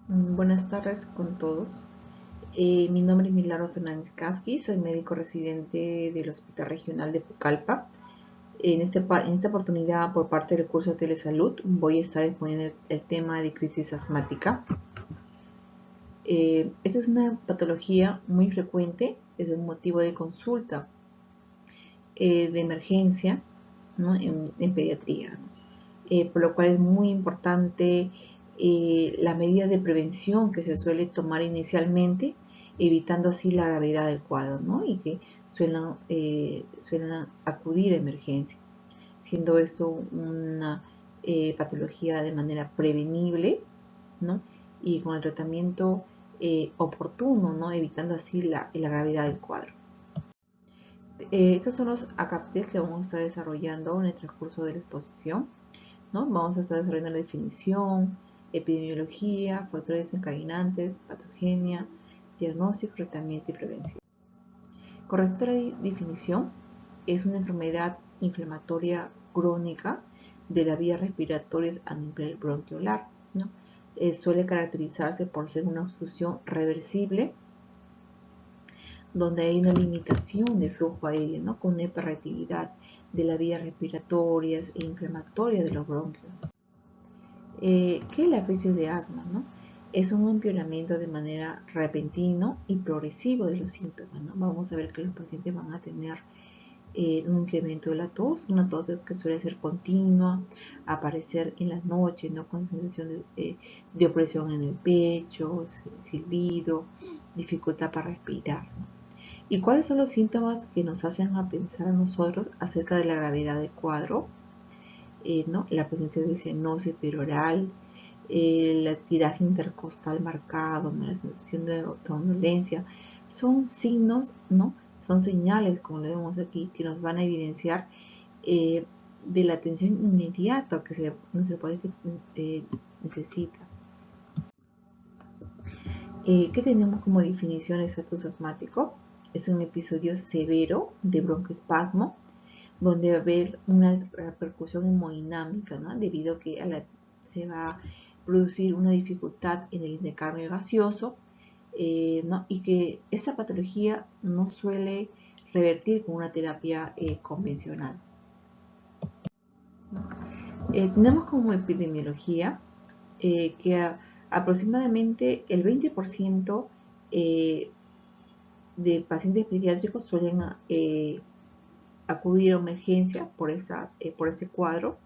Buenas tardes con todos. Mi nombre es Milagro Fernández Casqui, soy médico residente del Hospital Regional de Pucallpa. En esta oportunidad, por parte del curso de Telesalud, voy a estar exponiendo el tema de crisis asmática. Esta es una patología muy frecuente, es un motivo de consulta de emergencia, ¿no? en pediatría, ¿no? Por lo cual es muy importante las medidas de prevención que se suele tomar inicialmente, evitando así la gravedad del cuadro, ¿no? Y que suelen acudir a emergencia, siendo esto una patología de manera prevenible, ¿no? Y con el tratamiento oportuno, ¿no? Evitando así la gravedad del cuadro. Estos son los ACAPTES que vamos a estar desarrollando en el transcurso de la exposición, ¿no? Vamos a estar desarrollando la definición, epidemiología, factores desencadenantes, patogenia, diagnóstico, tratamiento y prevención. Correcto, la definición es una enfermedad inflamatoria crónica de las vías respiratorias a nivel bronquiolar, ¿no? Suele caracterizarse por ser una obstrucción reversible donde hay una limitación del flujo aéreo, ¿no? Con una hiperreactividad de las vías respiratorias e inflamatorias de los bronquios. ¿Qué es la crisis de asma? ¿No? Es un empeoramiento de manera repentino y progresivo de los síntomas, ¿no? Vamos a ver que los pacientes van a tener un incremento de la tos, una tos que suele ser continua, aparecer en las noches, ¿no? Con sensación de opresión en el pecho, silbido, dificultad para respirar, ¿no? ¿Y cuáles son los síntomas que nos hacen a pensar a nosotros acerca de la gravedad del cuadro? ¿No? La presencia de cianosis peroral, el tiraje intercostal marcado, ¿no? La sensación de somnolencia, son signos, ¿no? Son señales, como lo vemos aquí, que nos van a evidenciar de la atención inmediata que nuestro paciente necesita. ¿Qué tenemos como definición de estatus asmático? Es un episodio severo de broncoespasmo donde va a haber una repercusión hemodinámica, ¿no? Debido a que se va a producir una dificultad en el intercambio gaseoso, ¿no? Y que esta patología no suele revertir con una terapia convencional. Tenemos como epidemiología que aproximadamente el 20% de pacientes pediátricos suelen acudir a emergencia por este cuadro.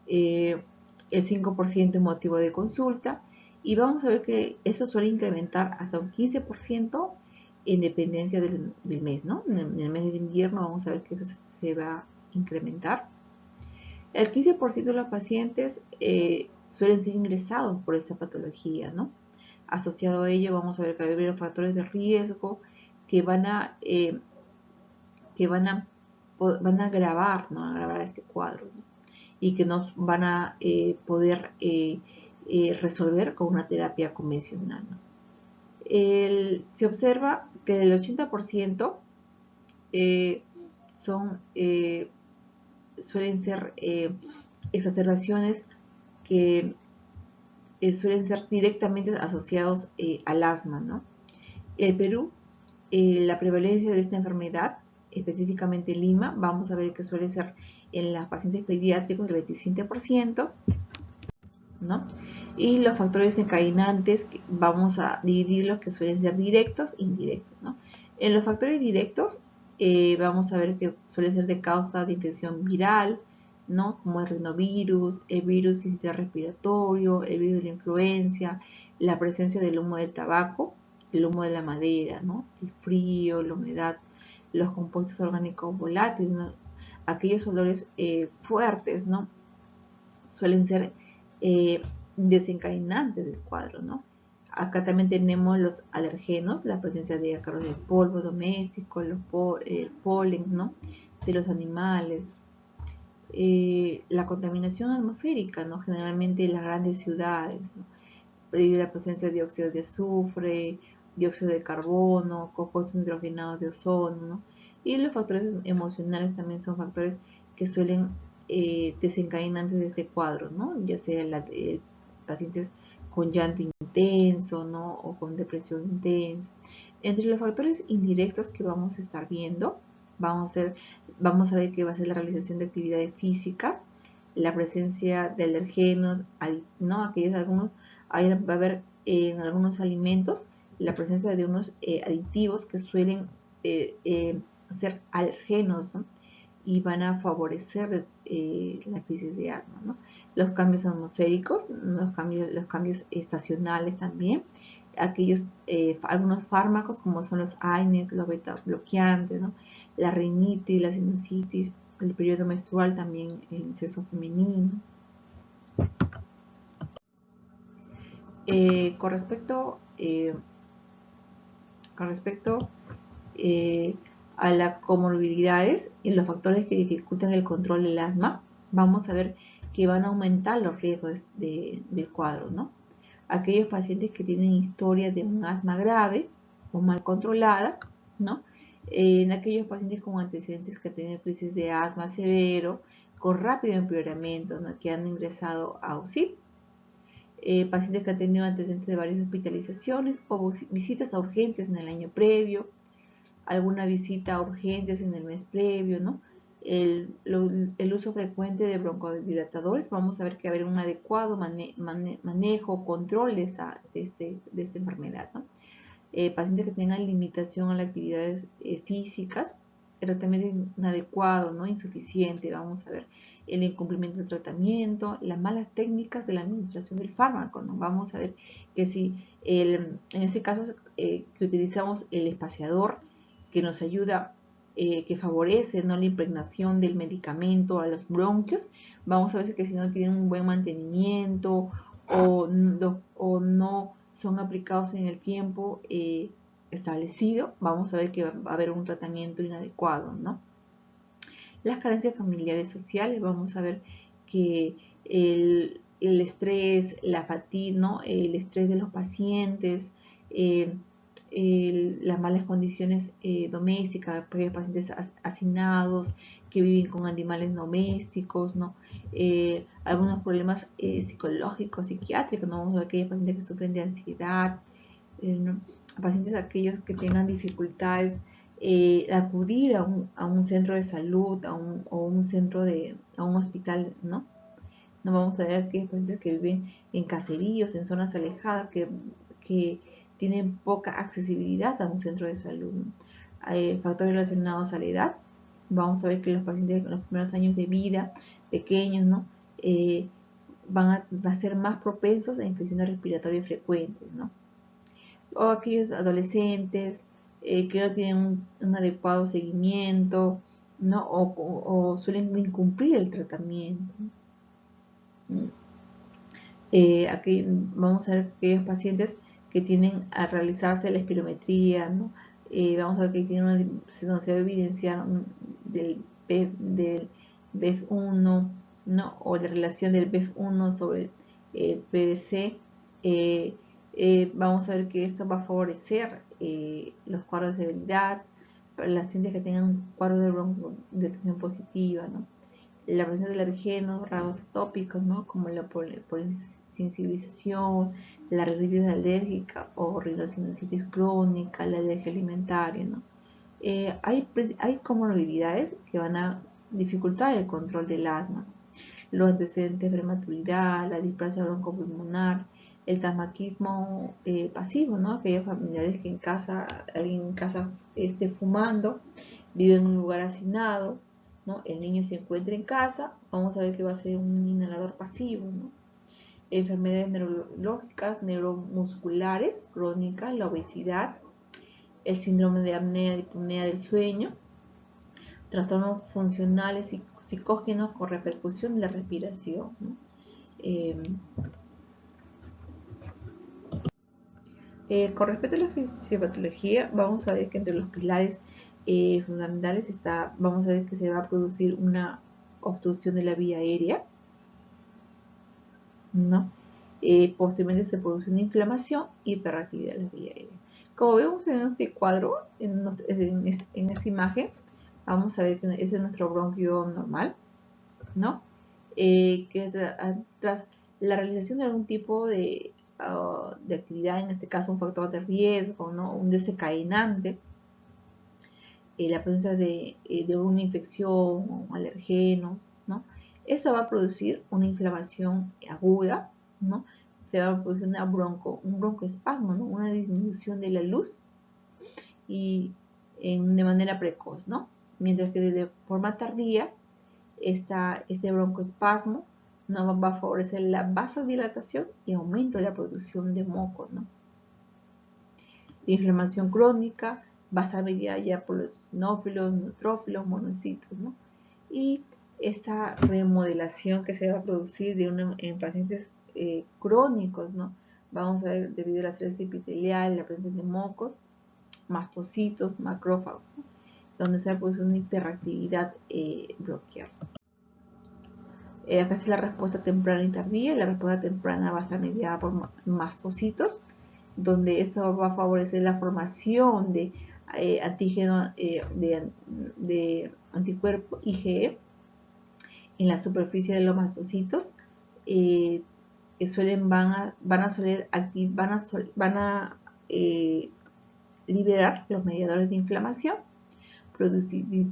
El 5% es motivo de consulta y vamos a ver que eso suele incrementar hasta un 15% en dependencia del mes, ¿no? En el mes de invierno vamos a ver que eso se va a incrementar. El 15% de los pacientes suelen ser ingresados por esta patología, ¿no? Asociado a ello vamos a ver que hay varios factores de riesgo que van a agravar, ¿no? Agravar este cuadro, ¿no? Y que nos van a poder resolver con una terapia convencional, ¿no? Se observa que el 80% son, suelen ser exacerbaciones que suelen ser directamente asociados al asma, ¿no? En Perú, la prevalencia de esta enfermedad, específicamente en Lima, vamos a ver que suele ser en los pacientes pediátricos del 27%, ¿no? Y los factores desencadenantes, vamos a dividirlos que suelen ser directos e indirectos, ¿no? En los factores directos, vamos a ver que suelen ser de causa de infección viral, ¿no? Como el rinovirus, el virus sistema respiratorio, el virus de la influencia, la presencia del humo del tabaco, el humo de la madera, ¿no? El frío, la humedad, los compuestos orgánicos volátiles, ¿no? Aquellos olores fuertes, ¿no? Suelen ser desencadenantes del cuadro, ¿no? Acá también tenemos los alergenos, la presencia de ácaros de polvo doméstico, el polen, ¿no? De los animales, la contaminación atmosférica, ¿no? Generalmente en las grandes ciudades, ¿no? La presencia de dióxido de azufre, dióxido de carbono, compuestos hidrogenados de ozono, ¿no? Y los factores emocionales también son factores que suelen desencadenantes de este cuadro, ¿no? Ya sea pacientes con llanto intenso, ¿no? O con depresión intensa. Entre los factores indirectos que vamos a estar viendo, vamos a ver que va a ser la realización de actividades físicas, la presencia de alergenos, ¿no? Aquellos algunos, va a haber en algunos alimentos la presencia de unos aditivos que suelen ser alergenos, ¿no? Y van a favorecer la crisis de asma, ¿no? Los cambios atmosféricos, los cambios estacionales también, algunos fármacos como son los AINES, los beta bloqueantes, ¿no? La rinitis, la sinusitis, el periodo menstrual también en sexo femenino. Con respecto a las comorbilidades y los factores que dificultan el control del asma, vamos a ver que van a aumentar los riesgos del cuadro, ¿no? Aquellos pacientes que tienen historia de un asma grave o mal controlada, ¿no? En aquellos pacientes con antecedentes que tienen crisis de asma severo, con rápido empeoramiento, ¿no? Que han ingresado a UCI. Pacientes que han tenido antecedentes de varias hospitalizaciones o visitas a urgencias en el año previo, alguna visita a urgencias en el mes previo, ¿no? El uso frecuente de broncodilatadores, vamos a ver que va a haber un adecuado manejo, control de esta enfermedad, ¿no? Pacientes que tengan limitación a las actividades físicas, el tratamiento inadecuado, ¿no? Insuficiente, vamos a ver el incumplimiento del tratamiento, las malas técnicas de la administración del fármaco, ¿no? Vamos a ver que si en este caso que utilizamos el espaciador que nos ayuda, que favorece, ¿no? La impregnación del medicamento a los bronquios, vamos a ver que si no tienen un buen mantenimiento o no son aplicados en el tiempo establecido, vamos a ver que va a haber un tratamiento inadecuado, ¿no? Las carencias familiares sociales, vamos a ver que el estrés, la fatiga, ¿no? El estrés de los pacientes, las malas condiciones domésticas, aquellos pacientes hacinados que viven con animales domésticos, ¿no? Algunos problemas psicológicos, psiquiátricos, ¿no? Vamos a ver aquellos pacientes que sufren de ansiedad, ¿no? Pacientes aquellos que tengan dificultades acudir a un centro de salud, a un hospital, ¿no? No vamos a ver aquellos pacientes que viven en caseríos, en zonas alejadas, que tienen poca accesibilidad a un centro de salud, ¿no? Factores relacionados a la edad, vamos a ver que los pacientes en los primeros años de vida, pequeños, ¿no? Van a ser más propensos a infecciones respiratorias frecuentes, ¿no? O aquellos adolescentes que no tienen un adecuado seguimiento, ¿no? O suelen incumplir el tratamiento. Aquí vamos a ver aquellos pacientes que tienen a realizarse la espirometría, ¿no? Vamos a ver que se va a evidenciar del BEF1, ¿no? O la relación del BEF1 sobre el PVC. Vamos a ver que esto va a favorecer los cuadros de debilidad para las pacientes que tengan un cuadro de broncodilatación positiva, ¿no? La presencia de alergenos, rasgos atópicos, ¿no? Como la polisensibilización, la rinitis alérgica o rinosinusitis crónica, la alergia alimentaria, ¿no? Hay comorbilidades que van a dificultar el control del asma. Los antecedentes de prematuridad, la displasia broncopulmonar, el tabaquismo pasivo, ¿no? Aquellos familiares que alguien en casa esté fumando, vive en un lugar hacinado, ¿no? El niño se encuentra en casa, vamos a ver que va a ser un inhalador pasivo, ¿no? Enfermedades neurológicas, neuromusculares, crónicas, la obesidad, el síndrome de apnea y hipopnea del sueño, trastornos funcionales y psicógenos con repercusión en la respiración, ¿no? Con respecto a la fisiopatología, vamos a ver que entre los pilares fundamentales vamos a ver que se va a producir una obstrucción de la vía aérea, ¿no? Posteriormente se produce una inflamación y hiperactividad de la vía aérea. Como vemos en este cuadro, en esta imagen, vamos a ver que ese es nuestro bronquio normal, ¿no? Que tras la realización de algún tipo de de actividad, en este caso un factor de riesgo, ¿no? Un desencadenante, la presencia de una infección o alergenos, ¿no? Eso va a producir una inflamación aguda, ¿no? Se va a producir un broncoespasmo, ¿no? Una disminución de la luz y de manera precoz, ¿no? Mientras que de forma tardía, este broncoespasmo no va a favorecer la vasodilatación y aumento de la producción de moco, ¿no? La inflamación crónica va a estar mediada ya por los sinófilos, neutrófilos, monocitos, ¿no? Y esta remodelación que se va a producir en pacientes crónicos, ¿no? Vamos a ver debido a la estrés epitelial, la presencia de mocos, mastocitos, macrófagos, ¿no? Donde se va a producir una hiperactividad bronquial. Acá es la respuesta temprana y tardía. La respuesta temprana va a estar mediada por mastocitos, donde esto va a favorecer la formación de antígeno de anticuerpo IgE en la superficie de los mastocitos, que van a liberar los mediadores de inflamación,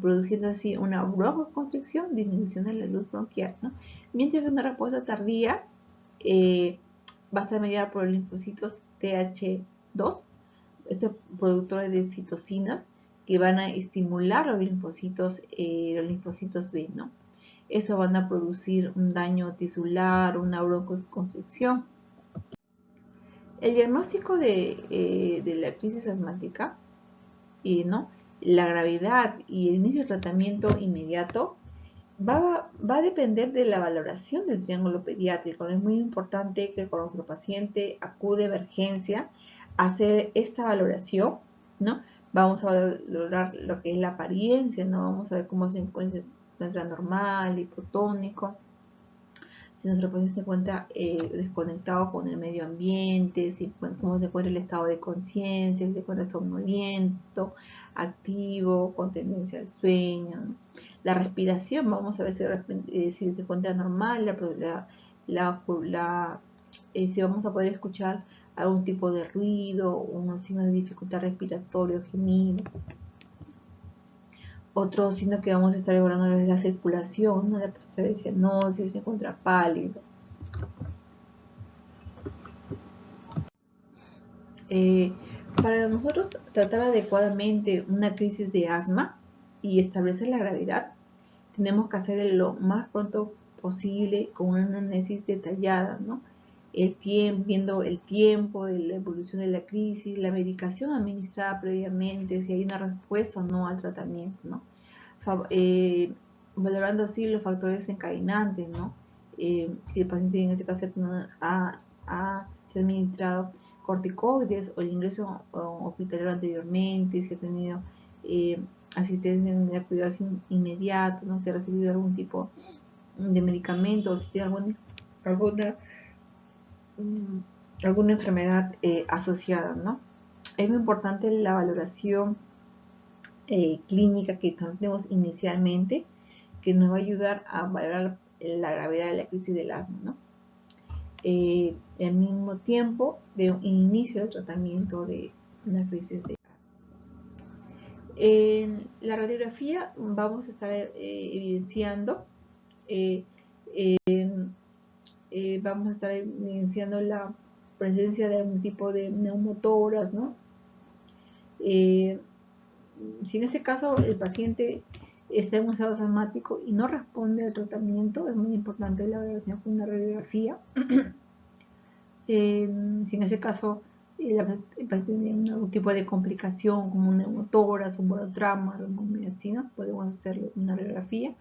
produciendo así una broncoconstricción, disminución de la luz bronquial, ¿no? Mientras que una respuesta tardía va a estar mediada por los linfocitos Th2, estos productores de citocinas que van a estimular los linfocitos B, ¿no? Eso van a producir un daño tisular, una broncoconstricción. El diagnóstico de la crisis asmática, ¿no? La gravedad y el inicio del tratamiento inmediato va a depender de la valoración del triángulo pediátrico. Es muy importante que cuando nuestro paciente acude a emergencia a hacer esta valoración, ¿no? Vamos a valorar lo que es la apariencia, ¿no? Vamos a ver cómo se encuentra normal, hipotónico, si nuestro paciente se encuentra desconectado con el medio ambiente, cómo se encuentra el estado de conciencia, si se encuentra somnoliento, activo, con tendencia al sueño, ¿no? La respiración, vamos a ver si se encuentra normal, si vamos a poder escuchar algún tipo de ruido, unos signos de dificultad respiratoria, gemido. Otro signo que vamos a estar evaluando es la circulación, ¿no? La presencia de cianosis, se encuentra pálido. Para nosotros tratar adecuadamente una crisis de asma y establecer la gravedad, tenemos que hacerlo lo más pronto posible con una análisis detallada, ¿no? Viendo el tiempo de la evolución de la crisis, la medicación administrada previamente, si hay una respuesta o no al tratamiento, ¿no? Valorando así los factores desencadenantes, ¿no? Si el paciente en este caso se ha administrado corticoides o el ingreso hospitalario anteriormente, si ha tenido asistencia en cuidados inmediatos, no se ha recibido algún tipo de medicamentos, si tiene alguna enfermedad asociada, ¿no? Es muy importante la valoración clínica que tenemos inicialmente, que nos va a ayudar a valorar la gravedad de la crisis del asma, ¿no? Al mismo tiempo de un inicio del tratamiento de una crisis de asma. En la radiografía vamos a estar evidenciando vamos a estar evidenciando la presencia de algún tipo de neumotoras, ¿no? Si en ese caso el paciente está en un estado asmático y no responde al tratamiento, es muy importante la valoración con una radiografía. Si en ese caso el paciente tiene algún tipo de complicación como un neumotórax, un borotrauma, broncomiastina, podemos hacerle una radiografía.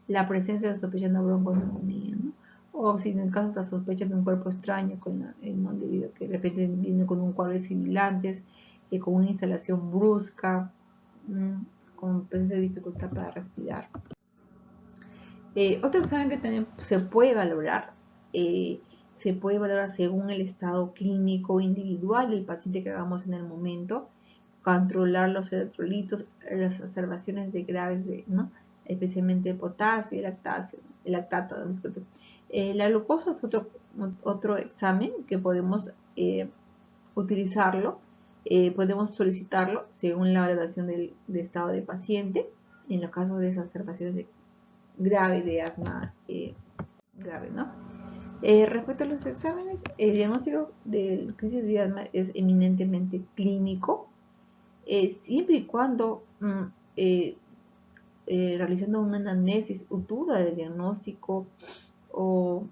La presencia de sospecha de bronconeumonía, ¿no? O si en el caso de la sospecha de un cuerpo extraño, debido a que de repente viene con un cuadro de sibilantes, con una instalación brusca, con presencia de dificultad para respirar. Otro examen que también se puede valorar según el estado clínico individual del paciente que hagamos en el momento, controlar los electrolitos, las observaciones de graves, ¿no? Especialmente el potasio y el lactato, disculpe. La glucosa es otro examen que podemos utilizarlo, podemos solicitarlo según la valoración del estado del paciente en los casos de exacerbaciones grave de asma grave, ¿no? Respecto a los exámenes, el diagnóstico de crisis de asma es eminentemente clínico, siempre y cuando realizando una anamnesis duda del diagnóstico o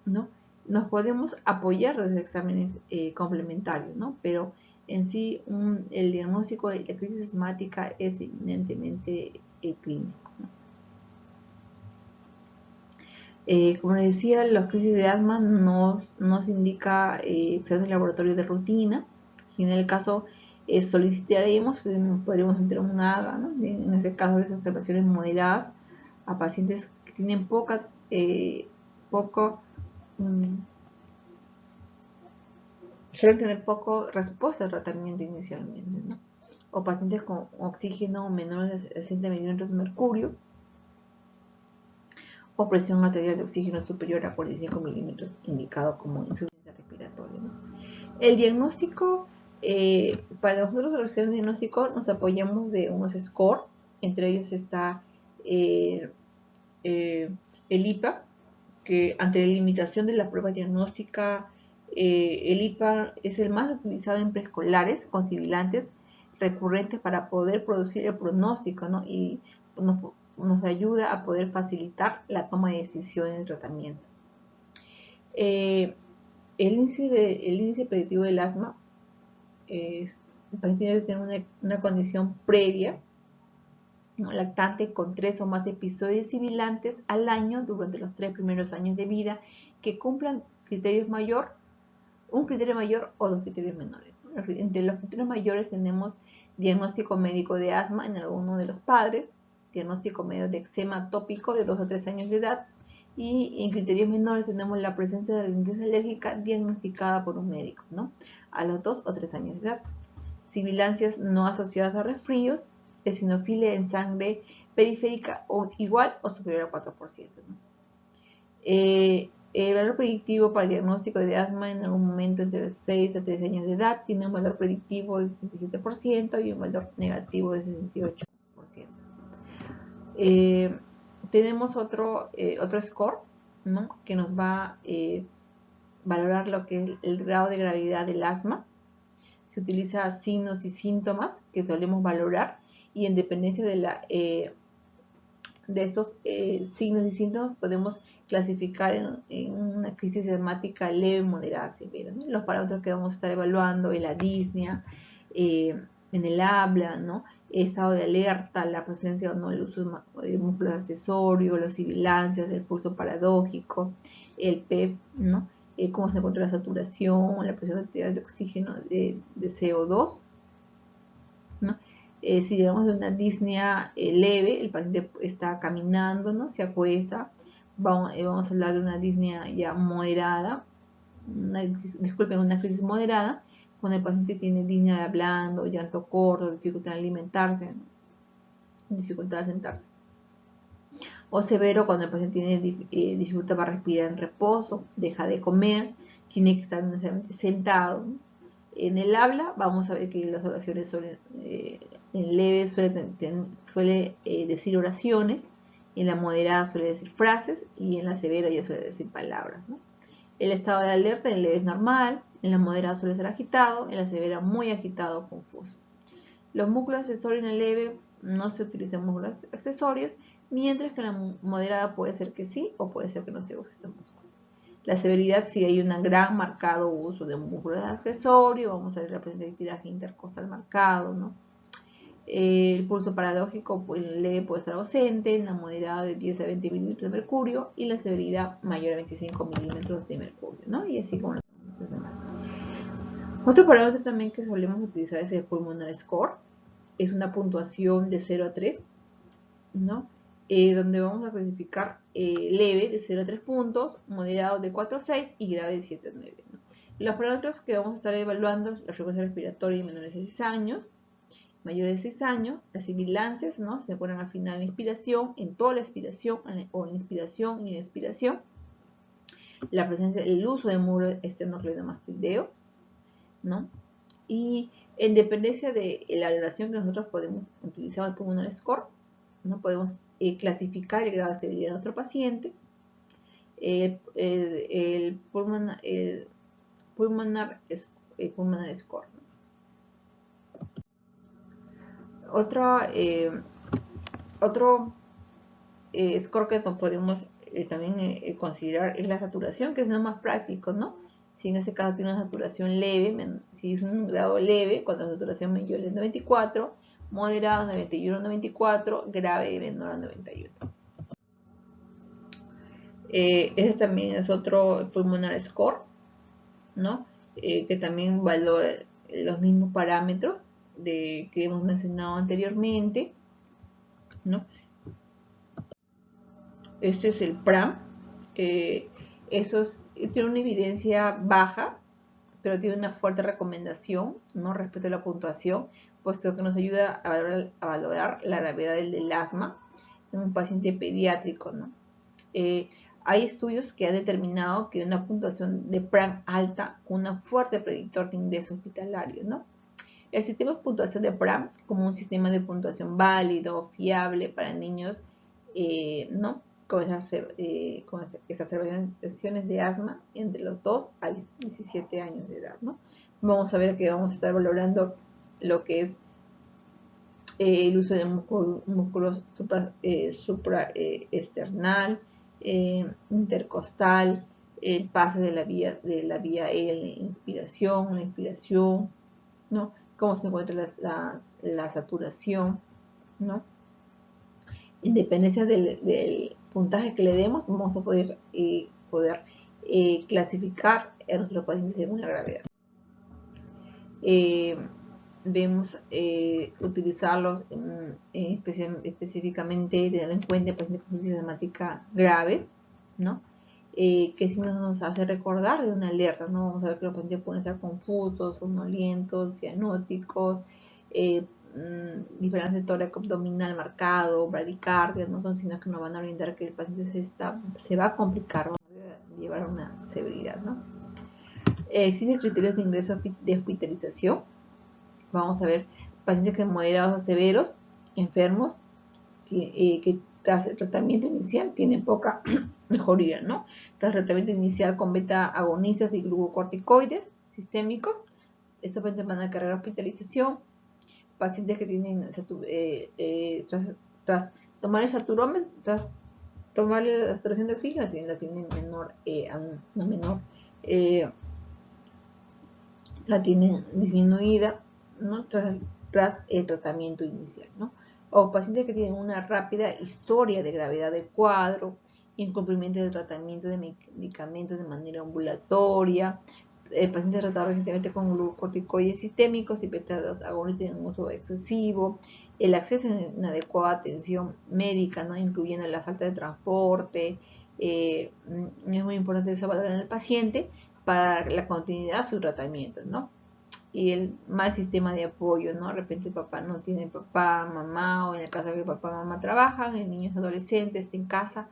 no, nos podemos apoyar de los exámenes complementarios, ¿no? Pero en sí el diagnóstico de la crisis asmática es eminentemente clínico, ¿no? Como les decía, la crisis de asma nos indica exámenes de laboratorio de rutina. Si en el caso solicitaremos, podríamos entrar un AGA, ¿no? En ese caso de observaciones moderadas a pacientes que tienen suelen tener poco respuesta al tratamiento inicialmente, ¿no? O pacientes con oxígeno menor de 60 milímetros de mercurio o presión arterial de oxígeno superior a 45 milímetros, indicado como insuficiencia respiratoria, ¿no? El diagnóstico, para nosotros realizar el diagnóstico nos apoyamos de unos scores, entre ellos está el IPA, que ante la limitación de la prueba diagnóstica, el IPA es el más utilizado en preescolares con sibilantes recurrentes para poder producir el pronóstico, ¿no? Y nos ayuda a poder facilitar la toma de decisiones en el tratamiento. El índice predictivo del asma, el paciente tiene que tener una condición previa, ¿no? Lactante con 3 o más episodios sibilantes al año durante los 3 primeros años de vida que cumplan un criterio mayor o 2 criterios menores. Entre los criterios mayores tenemos diagnóstico médico de asma en alguno de los padres, diagnóstico medio de eczema tópico de 2 a 3 años de edad, y en criterios menores tenemos la presencia de rinitis alérgica diagnosticada por un médico, ¿no? A los 2 o 3 años de edad. Sibilancias no asociadas a resfríos, eosinofilia en sangre periférica o igual o superior a 4%, ¿no? El valor predictivo para el diagnóstico de asma en algún momento entre 6 a 13 años de edad tiene un valor predictivo de 77% y un valor negativo de 68%. Tenemos otro score, ¿no? Que nos va a valorar lo que es el grado de gravedad del asma. Se utiliza signos y síntomas que solemos valorar, y en dependencia de estos signos y síntomas podemos clasificar en una crisis asmática leve, moderada, severa, ¿no? Los parámetros que vamos a estar evaluando en la disnea, en el habla, ¿no? Estado de alerta, la presencia o no del uso de músculos accesorios, las sibilancias, el pulso paradójico, el PEP, ¿no? Cómo se encuentra la saturación, la presión arterial de oxígeno de CO2, ¿no? Si llegamos de una disnea leve, el paciente está caminando, ¿no? Se acuesta. Vamos a hablar de una disnea ya moderada, una crisis moderada, cuando el paciente tiene disnea de hablando, llanto corto, dificultad en alimentarse, dificultad de sentarse. O severo, cuando el paciente tiene dificultad para respirar en reposo, deja de comer, tiene que estar necesariamente sentado, ¿no? En el habla vamos a ver que las oraciones en leve suele decir oraciones, en la moderada suele decir frases y en la severa ya suele decir palabras, ¿no? El estado de alerta en leve es normal, en la moderada suele ser agitado, en la severa muy agitado o confuso. Los músculos accesorios en el leve no se utilizan músculos accesorios, mientras que en la moderada puede ser que sí o puede ser que no se use este músculo. La severidad, si hay un gran marcado uso de un músculo accesorio, vamos a ver la presencia de tiraje intercostal marcado, ¿no? El pulso paradójico leve puede estar ausente, en la moderada de 10 a 20 milímetros de mercurio y la severidad mayor a 25 milímetros de mercurio, ¿no? Y así como los demás. Otro parámetro también que solemos utilizar es el pulmonar score. Es una puntuación de 0 a 3, ¿no? Donde vamos a clasificar leve de 0 a 3 puntos, moderado de 4 a 6 y grave de 7 a 9, ¿no? Los parámetros que vamos a estar evaluando, la frecuencia respiratoria en menores de 6 años, mayores de 6 años, las sibilancias, ¿no? Se ponen al final en la inspiración, en toda la expiración, o en la inspiración y en la expiración, la presencia, el uso de muro esternocleidomastoideo, ¿no? Y en dependencia de la valoración que nosotros podemos utilizar el Pulmonary Score, ¿no? Podemos clasificar el grado de severidad de nuestro paciente. El Pulmonary Score, ¿no? Otro score que podemos también considerar es la saturación, que es lo más práctico, ¿no? Si en este caso tiene una saturación leve, si es un grado leve, cuando la saturación mayor es 94, moderado 91 94, grave menor a 91. Ese también es otro pulmonar score, ¿no? Que también valora los mismos parámetros que hemos mencionado anteriormente, ¿no? Este es el PRAM. Tiene una evidencia baja, pero tiene una fuerte recomendación, ¿no? Respecto a la puntuación, puesto que nos ayuda a valorar la gravedad del asma en un paciente pediátrico, ¿no? Hay estudios que han determinado que una puntuación de PRAM alta con un fuerte predictor de ingreso hospitalario, ¿no? El sistema de puntuación de PRAM como un sistema de puntuación válido, fiable para niños, ¿no? Con exacerbaciones de asma entre los 2 a 17 años de edad, ¿no? Vamos a ver que vamos a estar valorando lo que es el uso de músculo supraesternal, intercostal, el pase de la vía aérea, la inspiración, ¿no? Cómo se encuentra la saturación, ¿no? En dependencia del puntaje que le demos, vamos a poder clasificar a nuestros pacientes según la gravedad. Debemos utilizarlos específicamente, tener en cuenta el paciente con crisis asmática grave, ¿no? Que si nos hace recordar de una alerta, ¿no? Vamos a ver que los pacientes pueden estar confusos, somnolentos, cianóticos, diferencia de tórax abdominal marcado, bradicardia, no son signos que nos van a orientar que el paciente se va a complicar, va a llevar a una severidad, ¿no? Existen criterios de ingreso de hospitalización. Vamos a ver pacientes que moderados a severos, enfermos, que tras el tratamiento inicial tienen poca mejoría, ¿no? Tras el tratamiento inicial con beta agonistas y glucocorticoides sistémicos, estos pacientes van a cargar hospitalización. Pacientes que tienen, tras tomar el saturómetro, tras tomar la saturación de oxígeno, la tienen la tienen disminuida, ¿no? Tras el tratamiento inicial, ¿no? O pacientes que tienen una rápida historia de gravedad del cuadro, incumplimiento del tratamiento de medicamentos de manera ambulatoria, pacientes tratados recientemente con glucocorticoides sistémicos y beta-2 agonistas en uso excesivo, el acceso a inadecuada atención médica, ¿no? Incluyendo la falta de transporte. Es muy importante eso valorar en el paciente para la continuidad de su tratamiento, ¿no? Y el mal sistema de apoyo, ¿no? De repente el papá no tiene papá, mamá, o en el caso de que el papá y mamá trabajan, el niño es adolescente, está en casa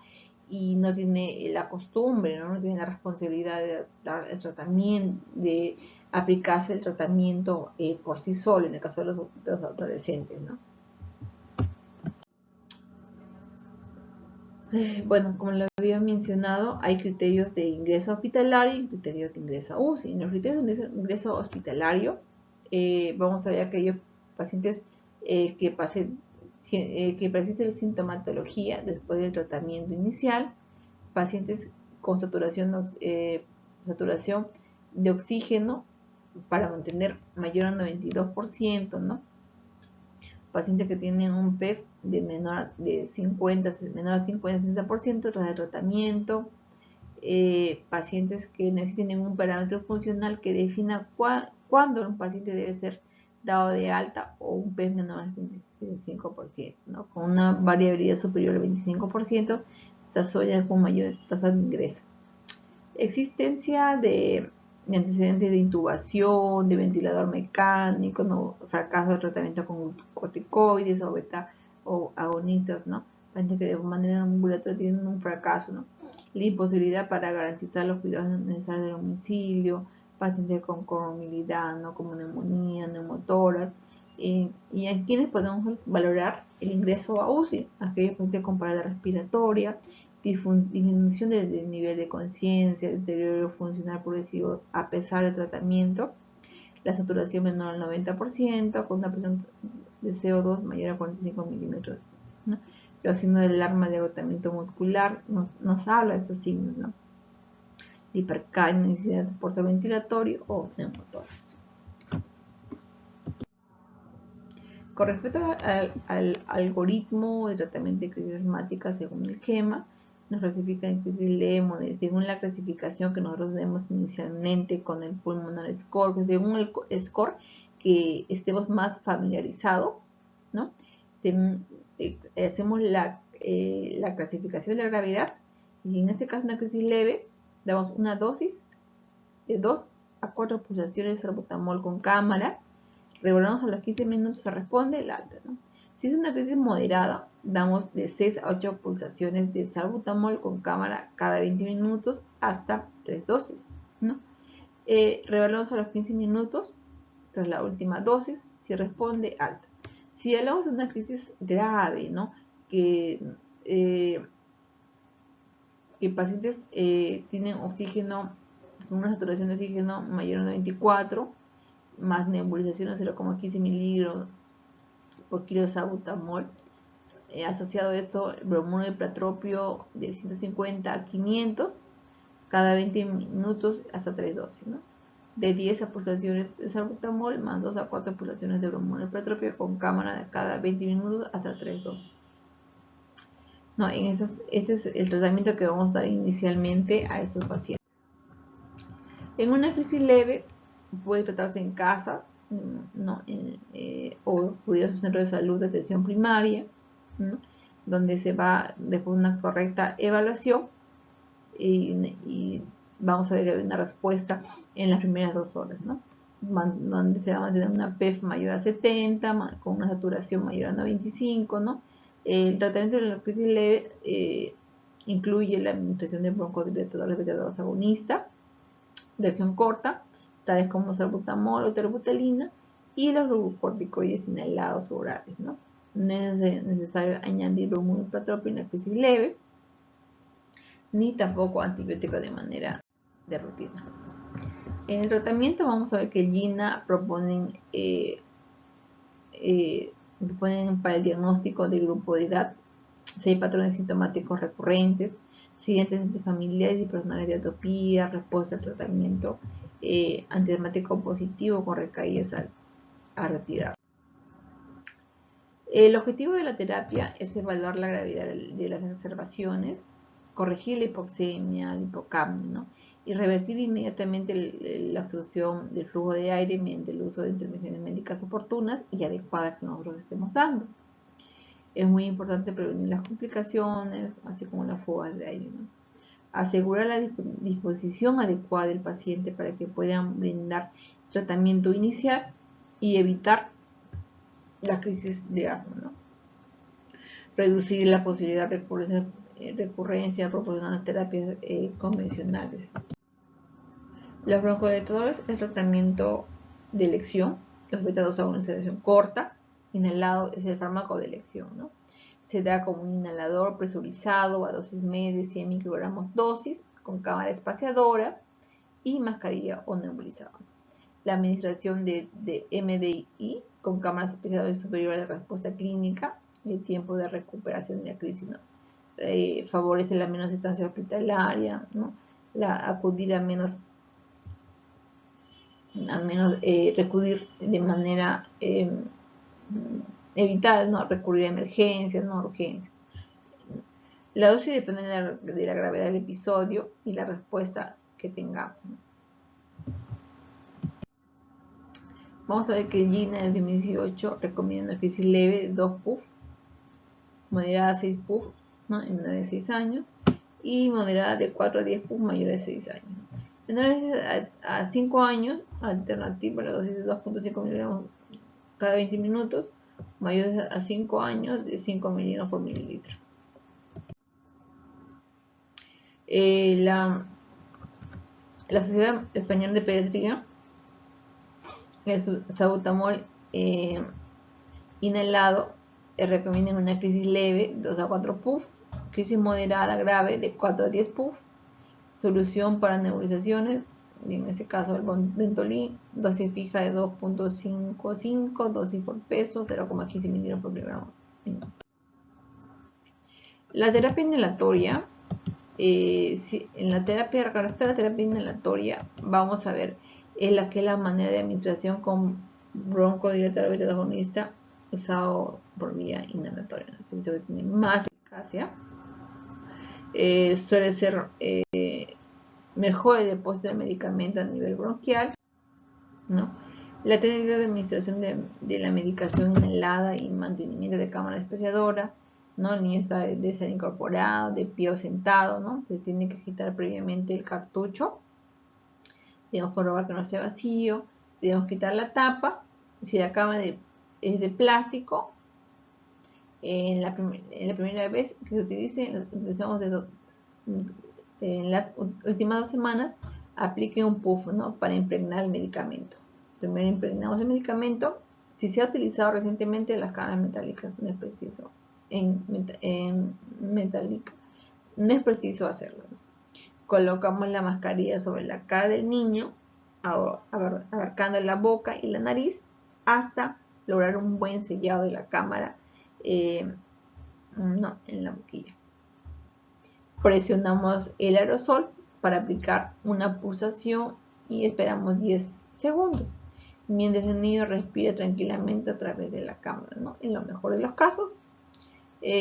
y no tiene la costumbre, ¿no? No tiene la responsabilidad de dar el tratamiento, de aplicarse el tratamiento por sí solo, en el caso de los adolescentes, ¿no? Bueno, como lo había mencionado, hay criterios de ingreso hospitalario y criterios de ingreso a UCI. En los criterios de ingreso hospitalario, vamos a ver aquellos pacientes que presenten sintomatología después del tratamiento inicial, pacientes con saturación de oxígeno para mantener mayor al 92%, ¿no? Pacientes que tienen un PEF de menor de 50, menor a 50-60% tras el tratamiento, pacientes que no existen ningún parámetro funcional que defina cuándo un paciente debe ser dado de alta o un PEF menor al 25%, ¿no? Con una variabilidad superior al 25%, se asocia con mayor tasa de ingreso. Existencia de antecedentes de intubación, de ventilador mecánico, ¿no? Fracaso de tratamiento con corticoides o beta o agonistas, ¿no? Pacientes que de manera ambulatoria tienen un fracaso, ¿no? La imposibilidad para garantizar los cuidados necesarios del domicilio, pacientes con comorbilidad, ¿no? Como neumonía, neumotórax, y a quienes podemos valorar el ingreso a UCI, aquellos pacientes con parada respiratoria, disminución del nivel de conciencia, deterioro funcional progresivo a pesar del tratamiento, la saturación menor al 90%, con una presión de CO2 mayor a 45 milímetros, ¿no? Los signos del alarma de agotamiento muscular nos habla de estos signos, ¿no? Hipercapnia, necesidad de soporte ventilatorio o neumotórax. Con respecto al algoritmo de tratamiento de crisis asmática según el GEMA, nos clasifica en crisis leve, según la clasificación que nosotros tenemos inicialmente con el Pulmonary Score, según el score que estemos más familiarizado, ¿no? Hacemos la clasificación de la gravedad, y en este caso una crisis leve, damos una dosis de 2 a 4 pulsaciones de salbutamol con cámara, regulamos a los 15 minutos, se responde el alta, ¿no? Si es una crisis moderada, damos de 6 a 8 pulsaciones de salbutamol con cámara cada 20 minutos hasta 3 dosis, ¿no? Revelamos a los 15 minutos tras la última dosis, si responde alta. Si hablamos de una crisis grave, ¿no? Que pacientes tienen oxígeno, una saturación de oxígeno mayor a 94, más nebulización a 0,15 miligramos por kilo de salbutamol. Asociado a esto, el bromuro de platropio de 150 a 500 cada 20 minutos hasta 3 dosis, ¿no? De 10 a pulsaciones de salbutamol más 2 a 4 pulsaciones de bromuro de platropio con cámara de cada 20 minutos hasta 3 dosis. No, este es el tratamiento que vamos a dar inicialmente a estos pacientes. En una crisis leve puede tratarse en casa, ¿no? O acudir a su centro de salud de atención primaria, ¿no? Donde se va después de una correcta evaluación y vamos a ver que hay una respuesta en las primeras 2 horas, ¿no? Donde se va a mantener una PEF mayor a 70, con una saturación mayor a 95, ¿no? El tratamiento de la crisis leve incluye la administración de broncodilatadores beta-2 agonistas de acción corta, tales como salbutamol o terbutalina, y los glucocorticoides inhalados o orales, ¿no? No es necesario añadir bromuro de platropio en la crisis leve, ni tampoco antibióticos de manera de rutina. En el tratamiento vamos a ver que GINA proponen para el diagnóstico del grupo de edad, si hay patrones sintomáticos recurrentes, si hay antecedentes familiares y personales de atopía, respuesta al tratamiento antiasmático positivo con recaídas a retirar. El objetivo de la terapia es evaluar la gravedad de las exacerbaciones, corregir la hipoxemia, la hipocapnia, ¿no? Y revertir inmediatamente la obstrucción del flujo de aire mediante el uso de intervenciones médicas oportunas y adecuadas que nosotros estemos dando. Es muy importante prevenir las complicaciones, así como las fugas de aire, ¿no? Asegurar la disposición adecuada del paciente para que puedan brindar tratamiento inicial y evitar la crisis de asma, ¿no? Reducir la posibilidad de recurrencia proporcionando terapias convencionales. Los broncodilatadores es tratamiento de elección, los beta-2 agonistas de acción corta, inhalado es el fármaco de elección, ¿no? Se da como un inhalador presurizado a dosis media de 100 microgramos dosis, con cámara espaciadora y mascarilla o nebulizador. La administración de MDI con cámaras espaciadoras superior a la respuesta clínica y el tiempo de recuperación de la crisis, ¿no? Favorece la menos estancia hospitalaria, ¿no? Acudir a menos recurrir de manera evitar, ¿no? Recurrir a emergencias, no urgencias. La dosis depende de la gravedad del episodio y la respuesta que tengamos, ¿no? Vamos a ver que el GINA del 2018 recomienda una crisis leve de 2 PUF, moderada 6 PUF, ¿no? En menores de 6 años, y moderada de 4 a 10 PUF mayores de 6 años. Menores a 5 años, alternativa a la dosis de 2.5 miligramos cada 20 minutos, mayores a 5 años de 5 miligramos por mililitro. La Sociedad Española de Pediatría, el salbutamol inhalado, recomienda en una crisis leve 2 a 4 puff, crisis moderada grave de 4 a 10 puff, solución para nebulizaciones, en ese caso el Ventolin, dosis fija de 2.55, dosis por peso, 0,15 miligramos por miligramo. La terapia inhalatoria, en la terapia, la terapia inhalatoria, vamos a ver la manera de administración con broncodilatador beta agonista usado por vía inhalatoria, ¿no? Tiene más eficacia, suele ser mejor el depósito de medicamento a nivel bronquial, ¿no? La técnica de administración de la medicación inhalada y mantenimiento de cámara especiadora, ¿no? El niño está de ser incorporado, de pie o sentado, ¿no? Se tiene que agitar previamente el cartucho, debemos comprobar que no esté vacío, debemos quitar la tapa, si la cámara es de plástico, en la primera vez que se utilice, utilizamos en las últimas 2 semanas, aplique un puff, ¿no? Para impregnar el medicamento. Primero impregnamos el medicamento. Si se ha utilizado recientemente las cámaras metálicas, no es preciso metálica, no es preciso hacerlo, ¿no? Colocamos la mascarilla sobre la cara del niño, abarcando la boca y la nariz hasta lograr un buen sellado de la cámara, no, en la boquilla. Presionamos el aerosol para aplicar una pulsación y esperamos 10 segundos, mientras el niño respira tranquilamente a través de la cámara, ¿no? En lo mejor de los casos,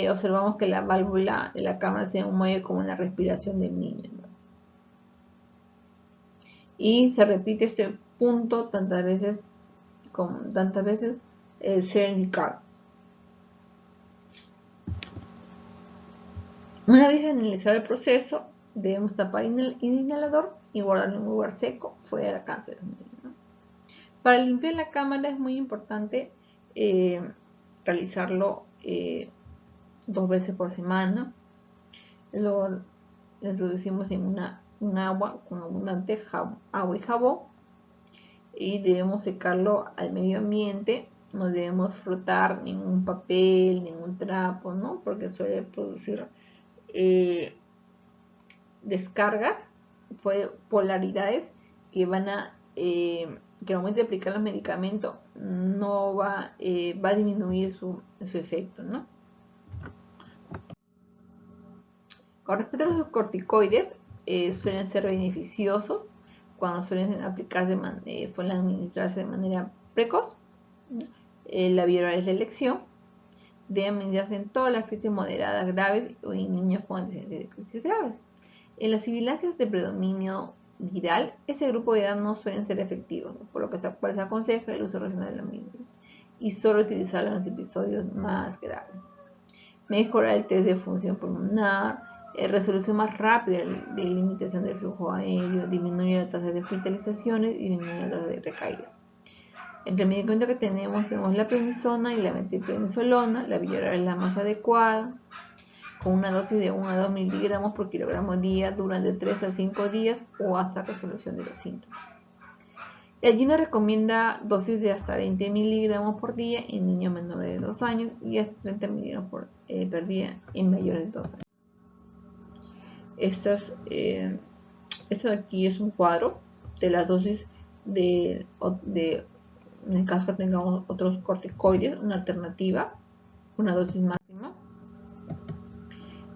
observamos que la válvula de la cámara se mueve como en la respiración del niño, ¿no? Y se repite este punto tantas veces sea indicado. Una vez finalizado el proceso, debemos tapar el inhalador y guardarlo en un lugar seco fuera del alcance de los niños, ¿no? Para limpiar la cámara es muy importante realizarlo 2 veces por semana. Lo introducimos en un agua con abundante agua y jabón, y debemos secarlo al medio ambiente. No debemos frotar ningún papel, ningún trapo, ¿no? Porque suele producir descargas, polaridades que van a que al momento de aplicar los medicamentos no va a disminuir su efecto, ¿no? Con respecto a los corticoides, suelen ser beneficiosos cuando suelen aplicarse, suelen administrarse de manera precoz. La vía oral es la elección. Deben administrarse en todas las crisis moderadas graves o en niños con antecedentes de crisis graves. En las sibilancias de predominio viral, ese grupo de edad no suelen ser efectivos, ¿no? Por lo que se aconseja el uso regional de la misma y solo utilizarlo en los episodios más graves. Mejorar el test de función pulmonar, resolución más rápida de limitación del flujo aéreo, disminuir la tasa de hospitalizaciones y disminuir la tasa de recaída. Entre el medicamento que tenemos la prednisona y la metilprednisolona. La vía oral es la más adecuada, con una dosis de 1 a 2 miligramos por kilogramo día durante 3 a 5 días o hasta resolución de los síntomas. La GINA recomienda dosis de hasta 20 miligramos por día en niños menores de 2 años y hasta 30 miligramos por día en mayores de 2 años. Esto de aquí es un cuadro de las dosis en el caso que tengamos otros corticoides, una alternativa, una dosis máxima.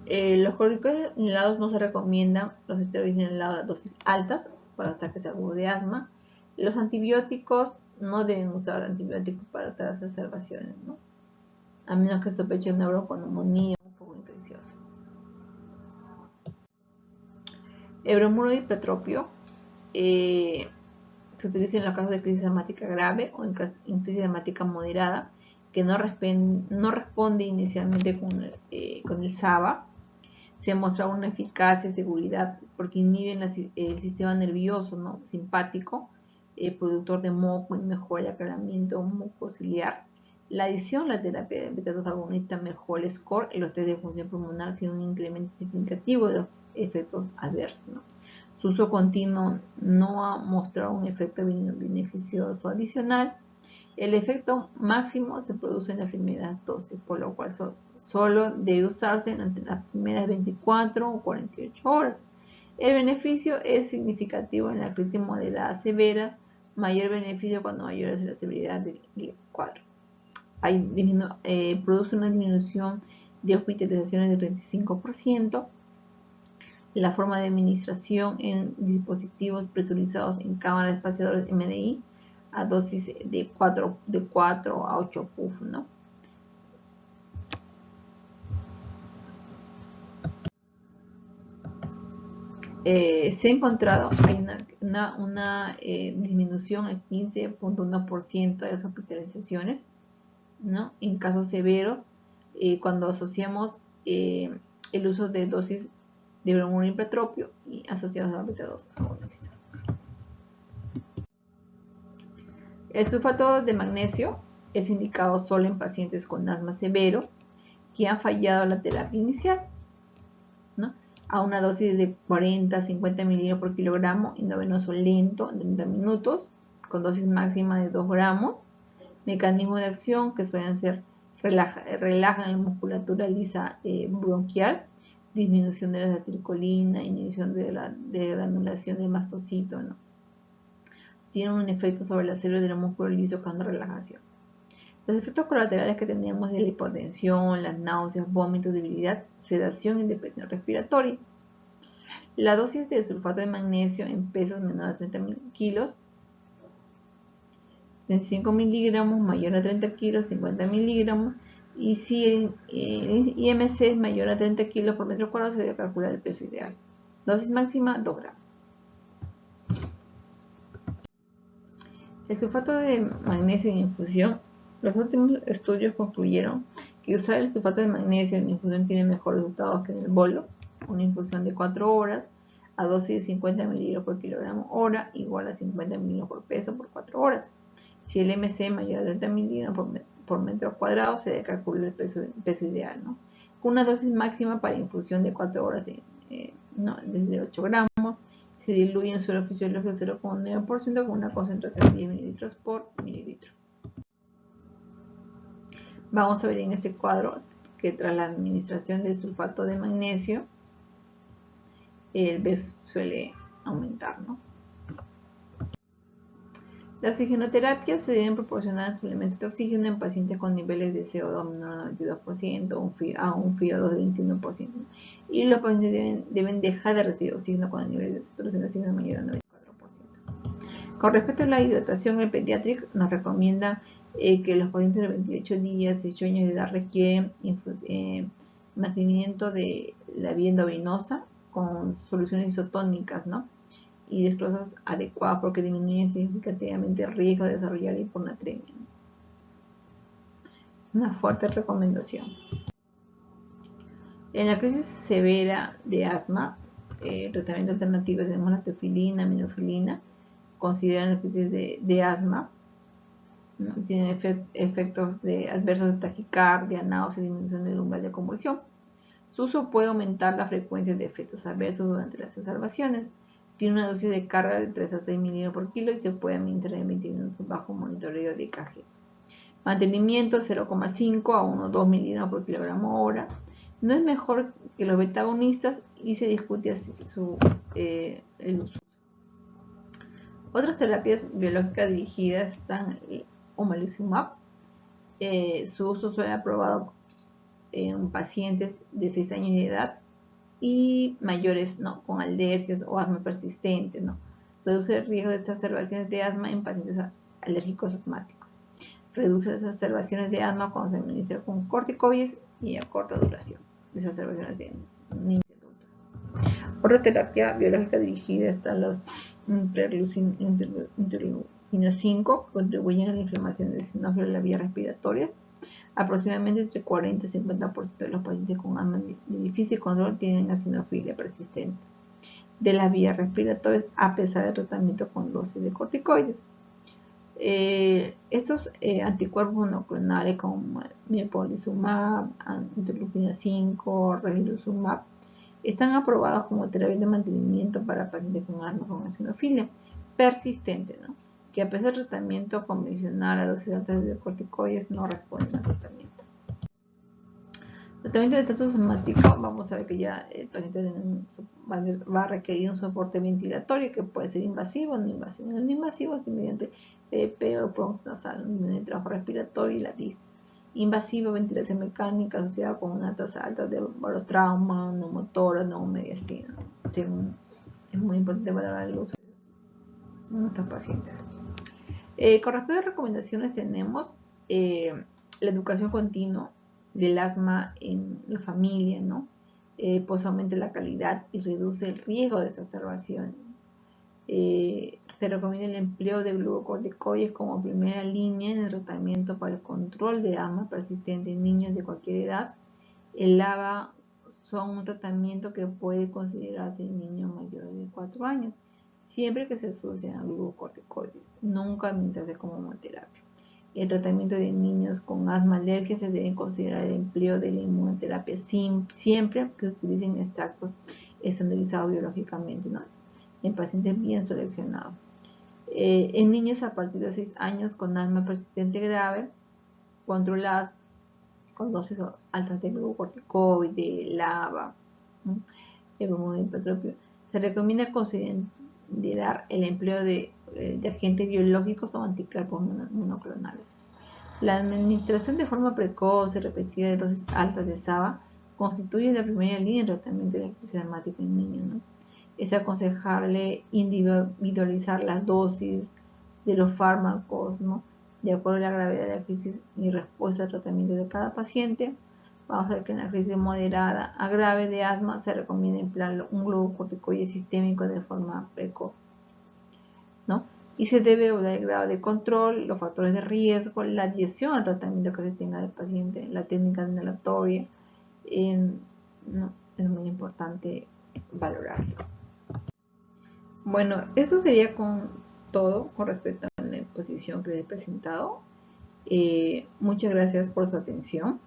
Los corticoides inhalados no se recomiendan, los esteroides inhalados a dosis altas para ataques agudos de asma. Los antibióticos, no deben usar antibióticos para otras exacerbaciones, ¿no? A menos que sospeche una bronconeumonía o un foco infeccioso. El bromuro y petropio se utiliza en los casos de crisis asmática grave o en crisis asmática moderada que no responde inicialmente con el SABA. Se ha mostrado una eficacia y seguridad porque inhiben el sistema nervioso, ¿no? Simpático, productor de moco, y mejora el aclaramiento mucociliar. La adición a la terapia de beta-2 agonista mejora el score en los test de función pulmonar sin un incremento significativo de los efectos adversos, ¿no? Su uso continuo no ha mostrado un efecto beneficioso adicional. El efecto máximo se produce en la primera dosis, por lo cual solo debe usarse entre las primeras 24 o 48 horas. El beneficio es significativo en la crisis moderada severa, mayor beneficio cuando mayor es la severidad del cuadro. Produce una disminución de hospitalizaciones del 35%. La forma de administración en dispositivos presurizados en cámaras espaciadoras MDI a dosis de 4 a 8 PUF, ¿no? Se ha encontrado, hay una disminución al 15.1% de las hospitalizaciones, ¿no? En casos severos, cuando asociamos el uso de dosis de bromuro impratropio y asociados a la beta-2 agonista. El sulfato de magnesio es indicado solo en pacientes con asma severo que han fallado la terapia inicial, ¿no? A una dosis de 40 a 50 miligramos por kilogramo endovenoso lento en 30 minutos, con dosis máxima de 2 gramos. Mecanismo de acción que suelen ser relajan la musculatura lisa bronquial, disminución de la acetilcolina, inhibición de la granulación del mastocito, ¿no? Tiene un efecto sobre las células del músculo liso con relajación. Los efectos colaterales que tenemos de la hipotensión, las náuseas, vómitos, debilidad, sedación y depresión respiratoria. La dosis de sulfato de magnesio en pesos menores a 30 kilos, 25 miligramos, mayor a 30 kilos, 50 miligramos, y si el IMC es mayor a 30 kilos por metro cuadrado, se debe calcular el peso ideal. Dosis máxima, 2 gramos. El sulfato de magnesio en infusión. Los últimos estudios concluyeron que usar el sulfato de magnesio en infusión tiene mejores resultados que en el bolo. Una infusión de 4 horas a dosis de 50 miligramos por kilogramo hora igual a 50 miligramos por peso por 4 horas. Si el MC mayor a 30 miligramos por metro cuadrado, se debe calcular el peso ideal, ¿no? Con una dosis máxima para infusión de 4 horas, desde 8 gramos. Se diluye en suelo fisiológico 0,9% con una concentración de 10 mililitros por mililitro. Vamos a ver en este cuadro que tras la administración del sulfato de magnesio, el B suele aumentar, ¿no? Las oxigenoterapias se deben proporcionar suplementos de oxígeno en pacientes con niveles de CO2 menor al 92%, a un FiO2 de 21%. Y los pacientes deben dejar de recibir oxígeno cuando el nivel de saturación de oxígeno mayor al 94%. Con respecto a la hidratación, el Pediatrics nos recomienda que los pacientes de 28 días, 18 años de edad requieren mantenimiento de la vía endovenosa con soluciones isotónicas, ¿no? Y desglosas adecuadas porque disminuyen significativamente el riesgo de desarrollar hiponatremia. Una fuerte recomendación. En la crisis severa de asma, tratamiento alternativo tenemos la teofilina, minofilina, consideran la crisis de asma, ¿no? Tienen efectos adversos de taquicardia, náusea, disminución del umbral de convulsión. Su uso puede aumentar la frecuencia de efectos adversos durante las exacerbaciones. Tiene una dosis de carga de 3 a 6 miligramos por kilo y se puede administrar en 20 minutos bajo monitoreo de EKG. Mantenimiento 0,5 a 1,2 miligramos por kilogramo hora. No es mejor que los beta-agonistas y se discute el uso. Otras terapias biológicas dirigidas están el omalizumab. Su uso suele aprobado en pacientes de 6 años de edad y mayores, ¿no? Con alergias o asma persistente, ¿no? Reduce el riesgo de exacerbaciones de asma en pacientes alérgicos asmáticos. Reduce las exacerbaciones de asma cuando se administra con corticoides y a corta duración. Exacerbaciones en niños y adultos. Otra terapia biológica dirigida está la interleucina 5, que contribuyen a la inflamación del sinófilo de la vía respiratoria. Aproximadamente entre 40 y 50% de los pacientes con asma de difícil control tienen eosinofilia persistente de las vías respiratorias a pesar del tratamiento con dosis de corticoides. Estos anticuerpos monoclonales como mepolizumab, interleucina 5, regiluzumab Están aprobados como terapia de mantenimiento para pacientes con asma con eosinofilia persistente, ¿no? Que a pesar del tratamiento convencional a dosis altas de corticoides no responden al tratamiento. Tratamiento de estatus somático, vamos a ver que ya el paciente va a requerir un soporte ventilatorio que puede ser invasivo o no invasivo. El no invasivo es que mediante PEP o POMS nasal, el trabajo respiratorio y la DIS. Invasivo, ventilación mecánica asociada con una tasa alta de barotrauma, neumotora, neumomediastina. Es muy importante valorar el uso de nuestros pacientes. Con respecto a recomendaciones tenemos la educación continua del asma en la familia, ¿no? Pues aumenta la calidad y reduce el riesgo de exacerbación. Se recomienda el empleo de glucocorticoides como primera línea en el tratamiento para el control de asma persistente en niños de cualquier edad. El ABA son un tratamiento que puede considerarse en niños mayores de 4 años, siempre que se asocien a glucocorticoides, nunca mientras sea como monoterapia. El tratamiento de niños con asma alergia se debe considerar el empleo de la inmunoterapia siempre que utilicen extractos estandarizados biológicamente, ¿no? En pacientes bien seleccionados. En niños a partir de 6 años con asma persistente grave, controlada con dosis altas de glucocorticoide, LABA, se recomienda considerar el empleo de agentes biológicos o anticuerpos monoclonales. La administración de forma precoz y repetida de dosis altas de SABA constituye la primera línea de tratamiento de la crisis asmática en niños, ¿no? Es aconsejable individualizar las dosis de los fármacos, ¿no? De acuerdo a la gravedad de la crisis y respuesta al tratamiento de cada paciente. Vamos a ver que en la crisis moderada a grave de asma se recomienda emplear un glucocorticoide sistémico de forma precoz, ¿no? Y se debe evaluar el grado de control, los factores de riesgo, la adhesión al tratamiento que se tenga del paciente, la técnica inhalatoria, ¿no? Es muy importante valorarlo. Bueno, eso sería con todo con respecto a la exposición que les he presentado. Muchas gracias por su atención.